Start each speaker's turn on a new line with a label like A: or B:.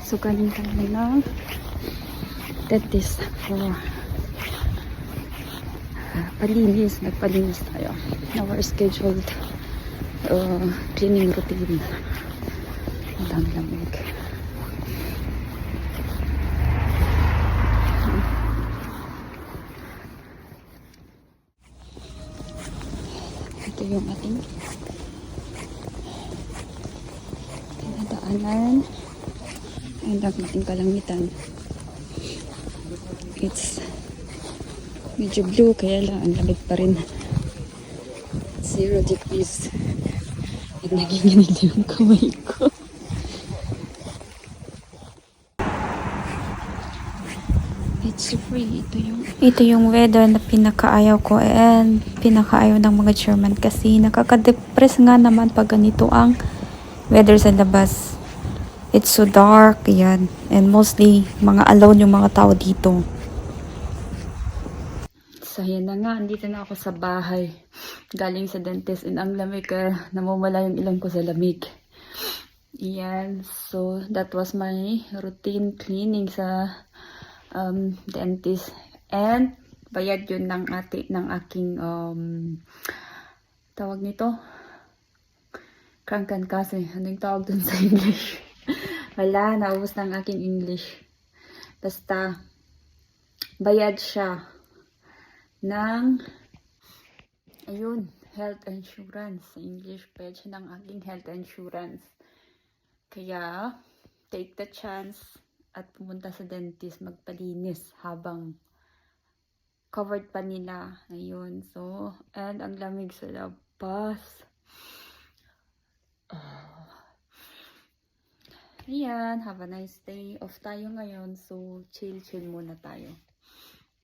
A: So, galing kami ng dentist for palinis. Nagpalinis tayo. Our scheduled cleaning routine. Ang lamig. Ito yung ating tinadaanan. Ang dakiting kalangitan. It's medyo blue, kaya lang ang lamig pa rin. 0 degrees. At naginginig yung kamay ko. It's free. Ito yung weather na pinakaayaw ko and pinakaayaw ng mga German kasi nakaka-depress nga naman pag ganito ang weather sa labas. It's so dark, yan. And mostly, mga alone yung mga tao dito. So, yan na nga. Andito na ako sa bahay. Galing sa dentist. And ang lamig, namumula yung ilong ko sa lamig. Yan. So, that was my routine cleaning sa dentist. And, bayad yun ng aking, tawag nito? Krankenkasse. Anong tawag dun sa English? Wala, naubos na ang aking English. Basta, bayad siya ng, ayun, health insurance. Sa English, bayad siya ng aking health insurance. Kaya, take the chance at pumunta sa dentist, magpalinis habang covered pa nila. Ayun, so, and ang lamig sa labas. Ayan, have a nice day. Off tayo ngayon, so chill muna tayo.